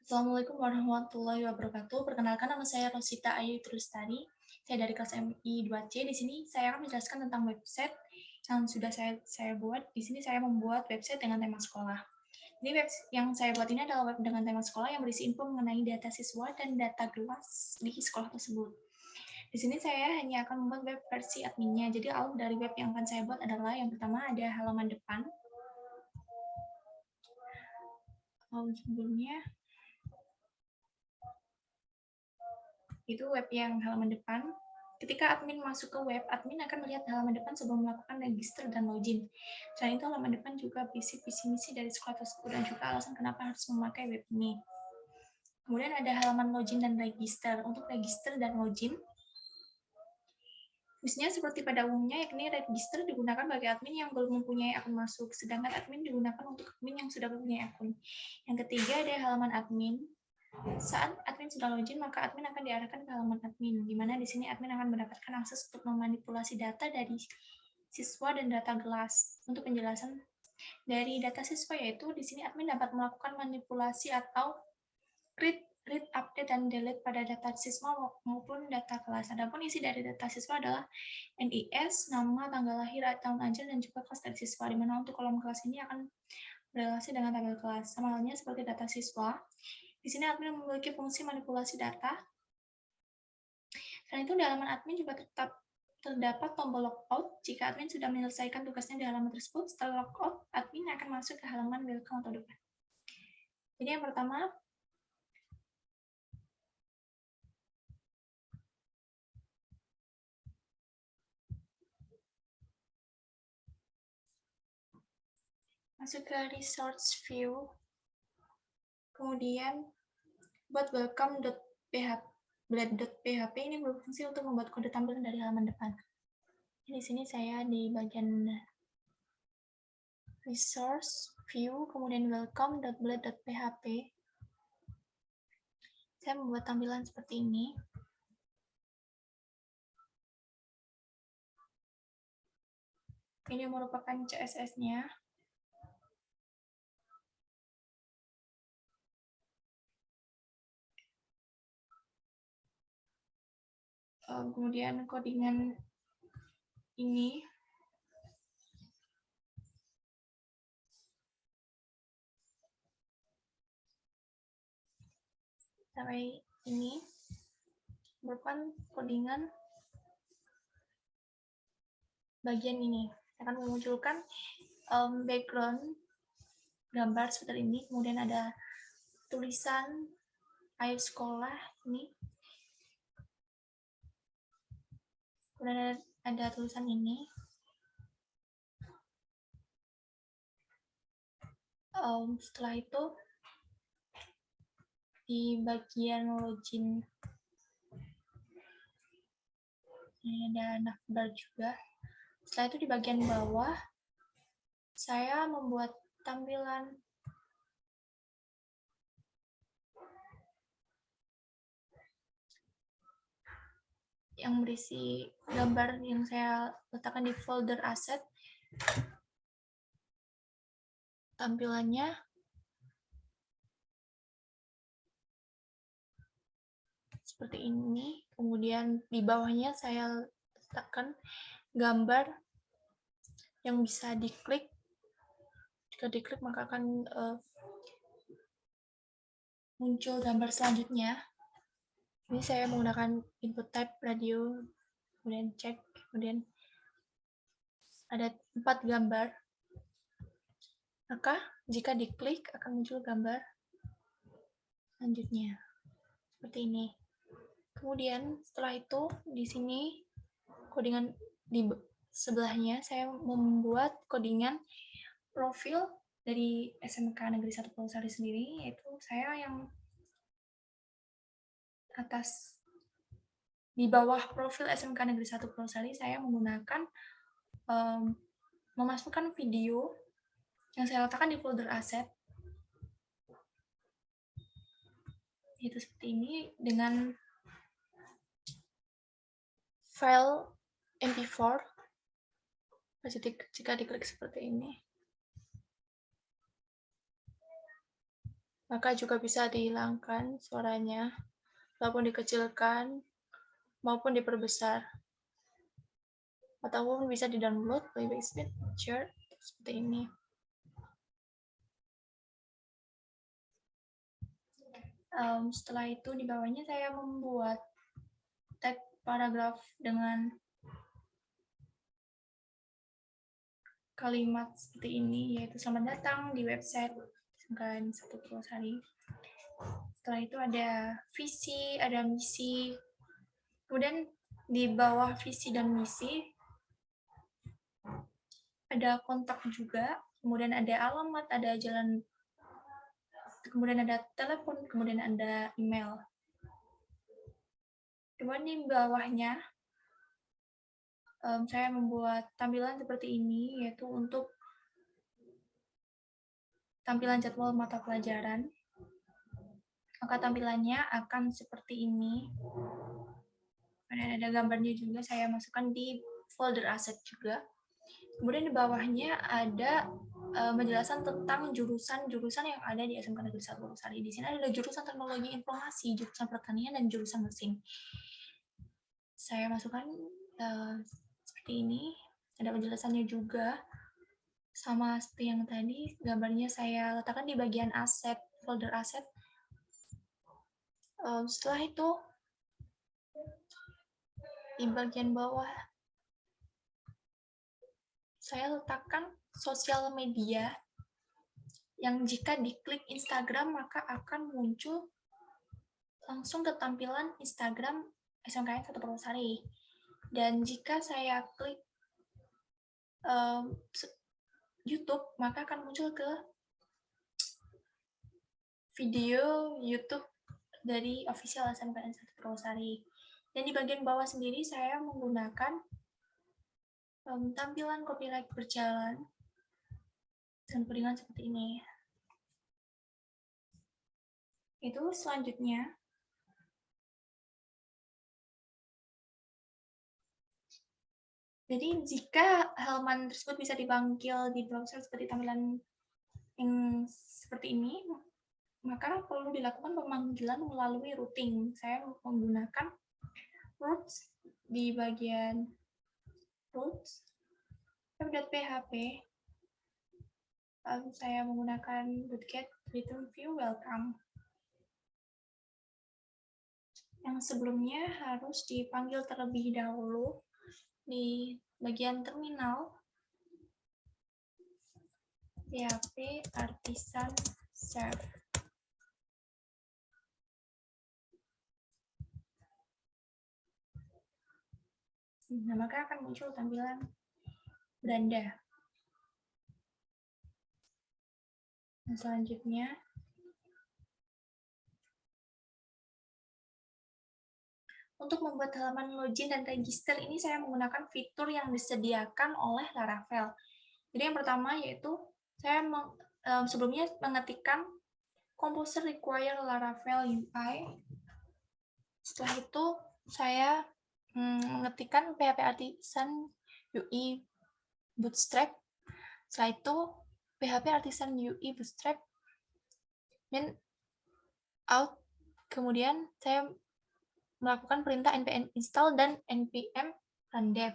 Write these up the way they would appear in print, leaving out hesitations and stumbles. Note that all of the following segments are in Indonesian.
Assalamualaikum warahmatullahi wabarakatuh. Perkenalkan, nama saya Rosita Ayu Trustari. Saya dari kelas MI 2C. Di sini saya akan menjelaskan tentang website yang sudah saya buat. Di sini saya membuat website dengan tema sekolah. Jadi website yang saya buat ini adalah web dengan tema sekolah yang berisi info mengenai data siswa dan data kelas di sekolah tersebut. Di sini saya hanya akan membuat web versi adminnya. Jadi alur dari web yang akan saya buat adalah yang pertama ada halaman depan. Sebelumnya itu web yang halaman depan. Ketika admin masuk ke web, admin akan melihat halaman depan sebelum melakukan register dan login. Selain itu, halaman depan juga berisi visi misi dari sekolah tersebut dan juga alasan kenapa harus memakai web ini. Kemudian ada halaman login dan register. Untuk register dan login, fungsinya seperti pada umumnya, yakni register digunakan bagi admin yang belum mempunyai akun masuk, sedangkan admin digunakan untuk admin yang sudah mempunyai akun. Yang ketiga ada halaman admin. Saat admin sudah login, maka admin akan diarahkan ke halaman admin, di mana di sini admin akan mendapatkan akses untuk memanipulasi data dari siswa dan data kelas. Untuk penjelasan dari data siswa yaitu di sini admin dapat melakukan manipulasi atau read, update, dan delete pada data siswa maupun data kelas. Adapun isi dari data siswa adalah NIS, nama, tanggal lahir, tahun ajar, dan juga kelas dari siswa, di mana untuk kolom kelas ini akan berrelasi dengan tabel kelas. Sama halnya seperti data siswa, di sini admin memiliki fungsi manipulasi data. Selain itu, di halaman admin juga terdapat tombol logout. Jika admin sudah menyelesaikan tugasnya di halaman tersebut, setelah logout, admin akan masuk ke halaman welcome atau depan. Jadi yang pertama, masuk ke resource view, kemudian buat welcome.php ini berfungsi untuk membuat kode tampilan dari halaman depan. Di sini saya di bagian resource view, kemudian welcome.blade.php. Saya membuat tampilan seperti ini. Ini merupakan CSS-nya. Kemudian codingan ini sampai ini merupakan codingan bagian ini. Akan memunculkan background gambar seperti ini, kemudian ada tulisan ayo sekolah ini, kemudian ada tulisan ini. Setelah itu di bagian login ini ada navbar juga. Setelah itu di bagian bawah saya membuat tampilan yang berisi gambar yang saya letakkan di folder aset. Tampilannya seperti ini. Kemudian di bawahnya saya letakkan gambar yang bisa diklik. Jika diklik maka akan muncul gambar selanjutnya. Ini saya menggunakan input type radio, kemudian cek, kemudian ada 4 gambar. Maka jika diklik akan muncul gambar selanjutnya seperti ini. Kemudian setelah itu di sini codingan di sebelahnya saya membuat codingan profil dari SMK Negeri 1 Purwosari sendiri, yaitu saya yang atas di bawah profil SMK Negeri 1 Purwosari saya menggunakan memasukkan video yang saya letakkan di folder aset. Itu seperti ini dengan file MP4. Jika diklik seperti ini. maka juga bisa dihilangkan suaranya, ataupun dikecilkan, maupun diperbesar. Ataupun bisa di-download playback speed, share, seperti ini. Setelah itu di bawahnya saya membuat tag paragraf dengan kalimat seperti ini, yaitu selamat datang di website SMKN 1 Purwosari. Setelah itu ada visi, ada misi. Kemudian di bawah visi dan misi ada kontak juga, kemudian ada alamat, ada jalan, kemudian ada telepon, kemudian ada email. Kemudian di bawahnya saya membuat tampilan seperti ini, yaitu untuk tampilan jadwal mata pelajaran. Maka tampilannya akan seperti ini. Dan ada gambarnya juga, saya masukkan di folder aset juga. Kemudian di bawahnya ada penjelasan tentang jurusan-jurusan yang ada di SMK Negeri 1 Purwosari. Di sini ada jurusan teknologi informasi, jurusan pertanian, dan jurusan mesin. Saya masukkan seperti ini. Ada penjelasannya juga. Sama seperti yang tadi, gambarnya saya letakkan di bagian aset, folder aset. Setelah itu, di bagian bawah, saya letakkan sosial media yang jika diklik Instagram maka akan muncul langsung ke tampilan Instagram SMKN 1 Purwosari. Dan jika saya klik YouTube, maka akan muncul ke video YouTube dari official SMKN 1 Purwosari. Dan di bagian bawah sendiri saya menggunakan tampilan copyright berjalan dan kode seperti ini. Itu selanjutnya. Jadi jika halaman tersebut bisa dipanggil di browser seperti tampilan yang seperti ini, maka perlu dilakukan pemanggilan melalui routing. Saya menggunakan routes di bagian routes web.php. Lalu saya menggunakan get return view welcome. Yang sebelumnya harus dipanggil terlebih dahulu di bagian terminal PHP artisan serve. Nah, maka akan muncul tampilan beranda. Nah, selanjutnya untuk membuat halaman login dan register ini saya menggunakan fitur yang disediakan oleh Laravel. Jadi yang pertama yaitu saya sebelumnya mengetikkan composer require Laravel UI. Setelah itu saya mengetikkan PHP Artisan UI Bootstrap. Setelah itu PHP Artisan UI Bootstrap min out. Kemudian saya melakukan perintah npm install dan npm run dev.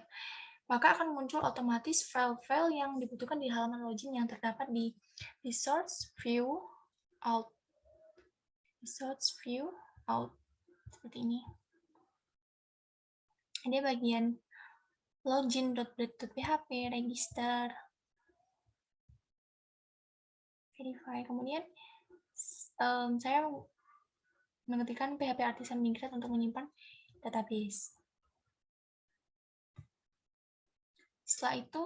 Maka akan muncul otomatis file-file yang dibutuhkan di halaman login yang terdapat di resource view out. Resource view out seperti ini. Ada bagian login.php, register, verify. Kemudian saya mengetikkan PHP Artisan Migrate untuk menyimpan database. Setelah itu,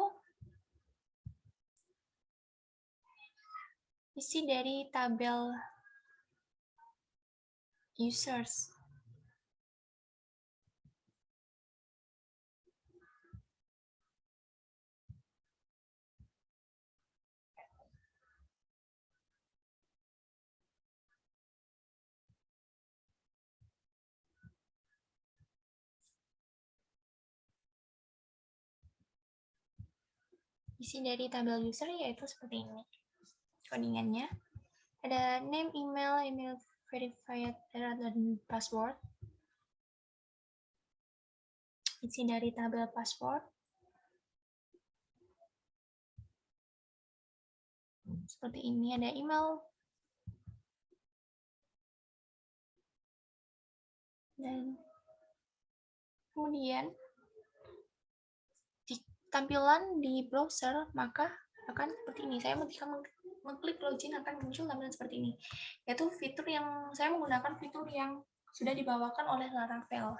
isi dari tabel users. Isi dari tabel user yaitu seperti ini codingannya. Ada name, email verified dan password. Isi dari tabel password. Seperti ini, ada email. Dan kemudian di tampilan di browser maka akan seperti ini. Saya ketika mengklik login akan muncul tampilan seperti ini. Yaitu fitur yang saya menggunakan fitur yang sudah dibawakan oleh Laravel.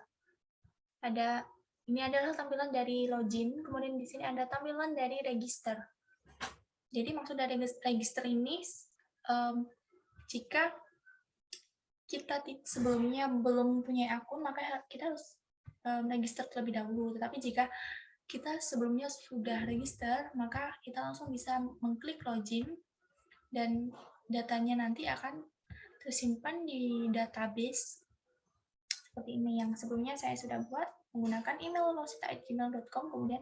Ini adalah tampilan dari login, kemudian di sini ada tampilan dari register. Jadi maksud dari register ini, jika kita sebelumnya belum punya akun, maka kita harus register terlebih dahulu. Tetapi jika kita sebelumnya sudah register, maka kita langsung bisa mengklik login, dan datanya nanti akan tersimpan di database seperti ini yang sebelumnya saya sudah buat menggunakan email rosita@gmail.com, kemudian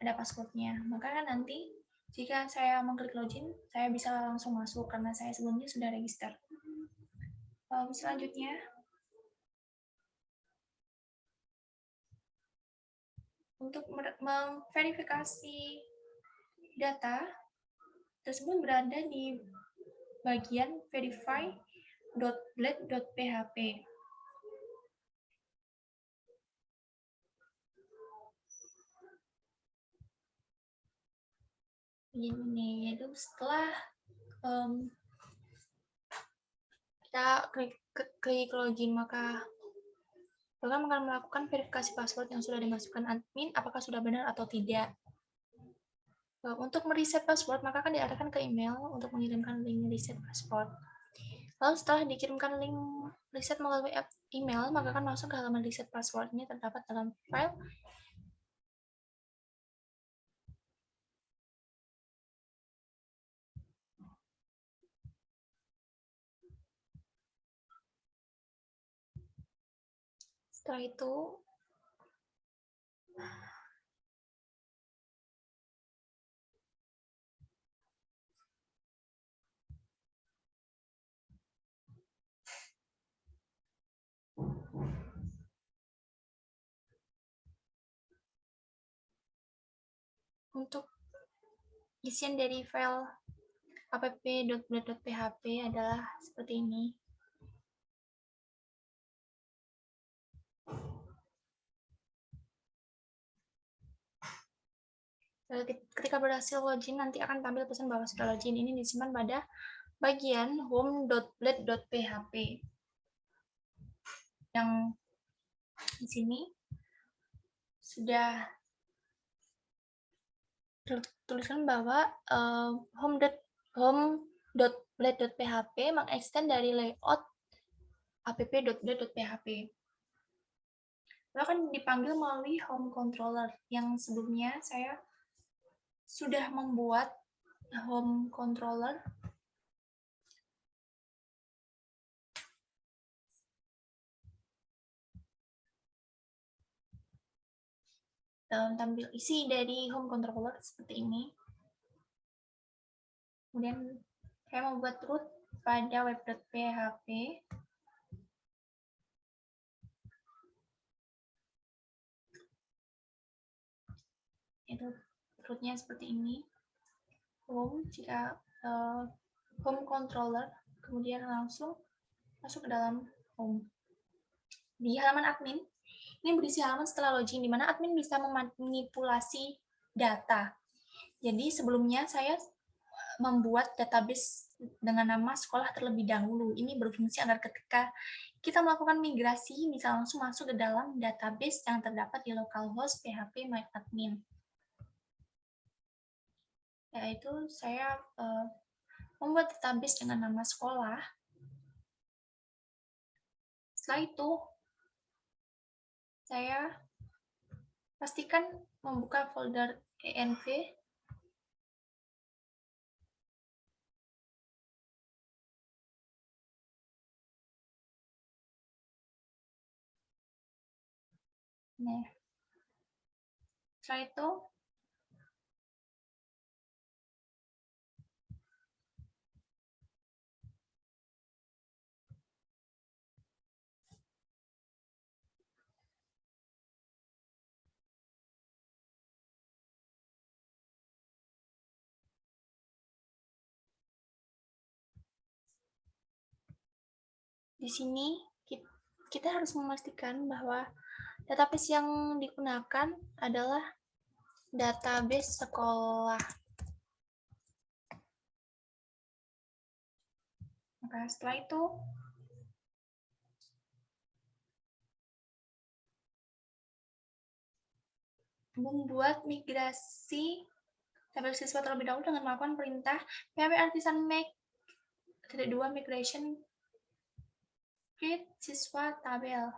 ada passwordnya. Maka nanti jika saya mengklik login, saya bisa langsung masuk karena saya sebelumnya sudah register. Selanjutnya, untuk memverifikasi data tersebut berada di bagian verify.blade.php. Ini yaitu setelah kita klik login, maka program akan melakukan verifikasi password yang sudah dimasukkan admin apakah sudah benar atau tidak. Untuk mereset password, maka akan diarahkan ke email untuk mengirimkan link reset password. Lalu setelah dikirimkan link reset melalui email, maka akan masuk ke halaman reset password-nya terdapat dalam file. Setelah itu, untuk isian dari file app.blade.php adalah seperti ini. Ketika berhasil login, nanti akan tampil pesan bahwa sudah login. Ini disimpan pada bagian home.blade.php. Yang di sini sudah tertuliskan bahwa home.blade.php mengextend dari layout app.blade.php. Lalu akan dipanggil melalui home controller yang sebelumnya saya sudah membuat home controller tampil isi dari home controller seperti ini. Kemudian saya membuat root pada web.php. Itu rootnya seperti ini. Home, jika home controller, kemudian langsung masuk ke dalam home. Di halaman admin, ini berisi halaman setelah login, di mana admin bisa memanipulasi data. Jadi sebelumnya saya membuat database dengan nama sekolah terlebih dahulu. Ini berfungsi agar ketika kita melakukan migrasi bisa langsung masuk ke dalam database yang terdapat di localhost php myadmin. Yaitu saya membuat database dengan nama sekolah. Setelah itu, saya pastikan membuka folder env. Nah, setelah itu, Di sini kita harus memastikan bahwa database yang digunakan adalah database sekolah. Maka setelah itu membuat migrasi tabel siswa terlebih dahulu dengan melakukan perintah php artisan make -2 migration create siswa tabel.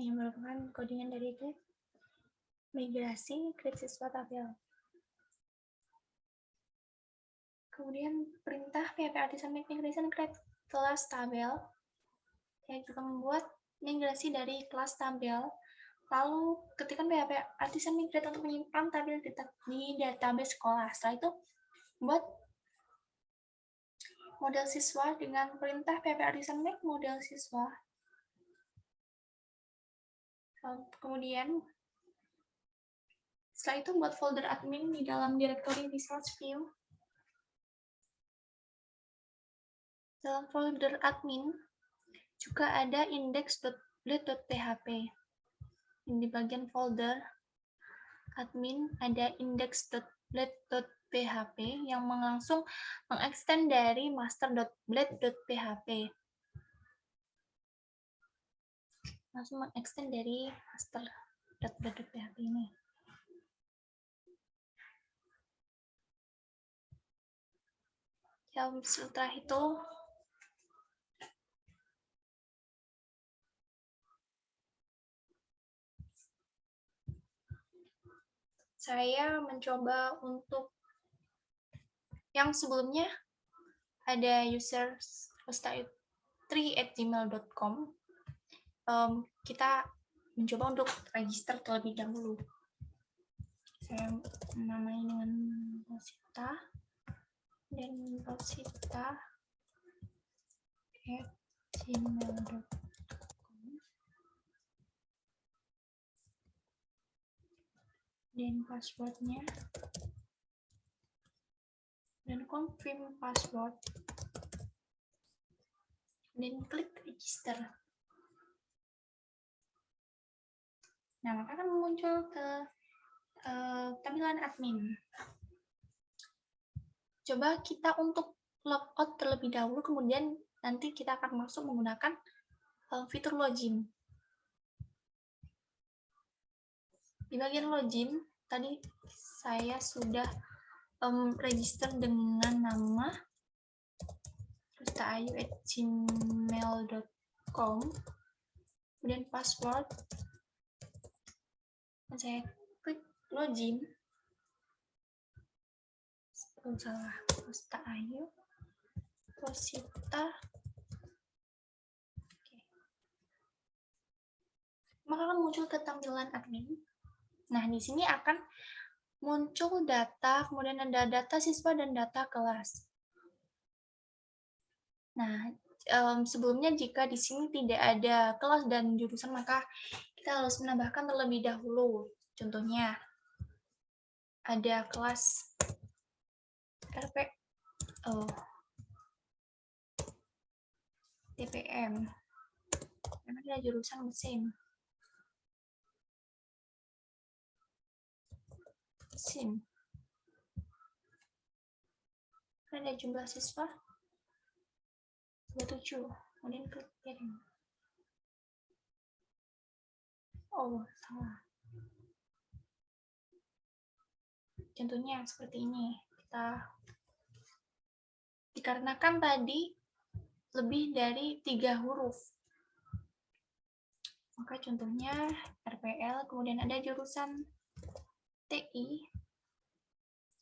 Ini merupakan codingan dari migrasi create siswa tabel. Kemudian perintah php artisan make migration create kelas tabel yang juga membuat migrasi dari kelas tabel. Lalu ketikkan php artisan migrate untuk menyimpan tabel di database sekolah. Setelah itu buat model siswa dengan perintah php artisan make model siswa. Kemudian setelah itu buat folder admin di dalam directory resource view. Dalam folder admin juga ada index.blade.php. Di bagian folder admin ada index.blade.php yang langsung mengextend dari master.blade.php. Langsung mengextend dari master.blade.php ini. Setelah itu saya mencoba untuk yang sebelumnya ada user rosta3@gmail.com. Kita mencoba untuk register terlebih dahulu. Saya menamai dengan Rosita dan Rosita@gmail.com. Dan passwordnya dan confirm password dan klik register. Nah, maka akan muncul ke tampilan admin. Coba kita untuk logout terlebih dahulu, kemudian nanti kita akan masuk menggunakan fitur login. Di bagian login, tadi saya sudah register dengan nama rostaayu@gmail.com, kemudian password, dan saya klik login. Salah, Rostaayu, Rosita. Maka akan muncul ke tampilan admin. Nah, di sini akan muncul data, kemudian ada data siswa dan data kelas. Nah, sebelumnya jika di sini tidak ada kelas dan jurusan, maka kita harus menambahkan terlebih dahulu. Contohnya, ada kelas TPM, dan ada jurusan mesin. Ada jumlah siswa 27, kemudian klik kirim. Oh, salah. Contohnya seperti ini. Dikarenakan tadi lebih dari 3 huruf. Maka contohnya RPL, kemudian ada jurusan TI,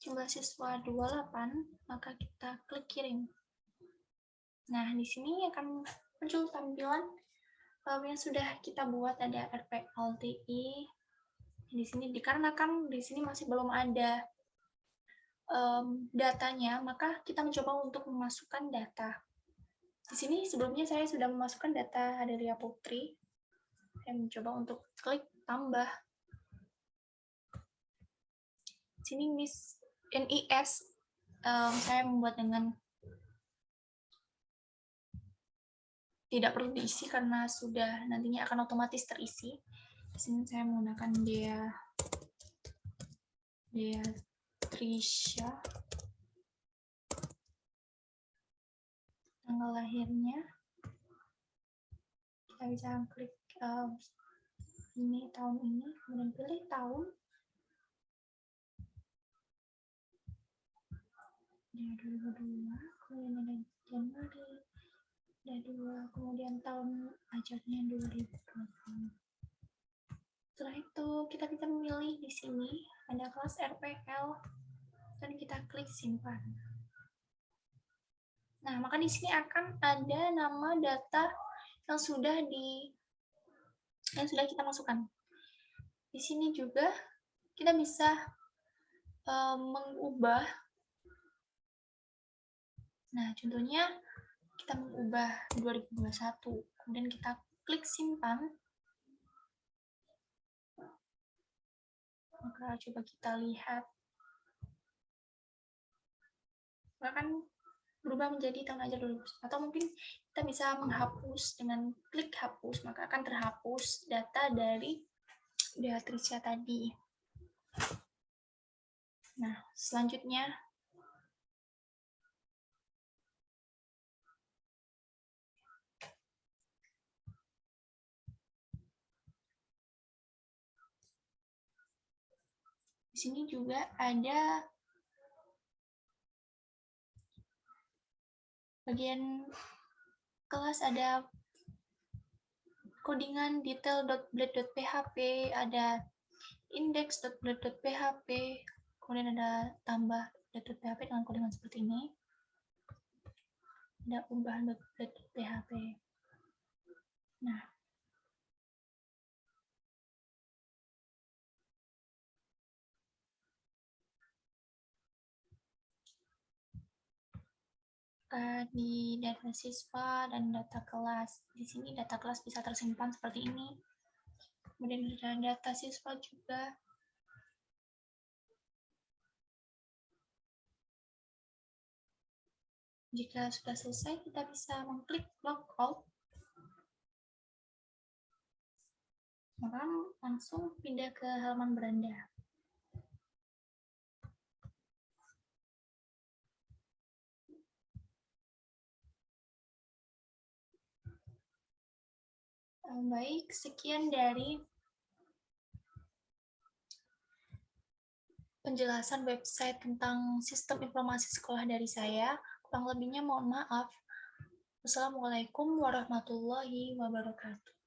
jumlah siswa 28, maka kita klik kirim. Nah, di sini akan muncul tampilan yang sudah kita buat, ada RPL TI. Di sini dikarenakan di sini masih belum ada datanya, maka kita mencoba untuk memasukkan data. Di sini sebelumnya saya sudah memasukkan data Adelia Putri. Saya mencoba untuk klik tambah. Di sini NIS saya membuat dengan tidak perlu diisi karena sudah nantinya akan otomatis terisi. Di sini saya menggunakan Dea Trisha, tanggal lahirnya kita bisa klik ini, tahun ini, kemudian pilih tahun, ya 2002, kemudian ada Januari, ada 2, kemudian tahun ajarnya 2020. Setelah itu kita bisa memilih di sini ada kelas RPL dan kita klik simpan. Nah, maka di sini akan ada nama data yang sudah kita masukkan. Di sini juga kita bisa mengubah. Nah, contohnya kita mengubah 2021, kemudian kita klik simpan. Maka coba kita lihat. Akan berubah menjadi tahun ajar 2021. Atau mungkin kita bisa menghapus dengan klik hapus, maka akan terhapus data dari Beatricia tadi. Nah, selanjutnya di sini juga ada bagian kelas, ada codingan detail.blade.php, ada index.blade.php, kemudian ada tambah blade.php dengan codingan seperti ini, ada ubah.blade.php. Nah, di data siswa dan data kelas. Di sini data kelas bisa tersimpan seperti ini. Kemudian ada data siswa juga. Jika sudah selesai, kita bisa mengklik logout. Maka langsung pindah ke halaman beranda. Baik, sekian dari penjelasan website tentang sistem informasi sekolah dari saya. Kurang lebihnya mohon maaf. Wassalamualaikum warahmatullahi wabarakatuh.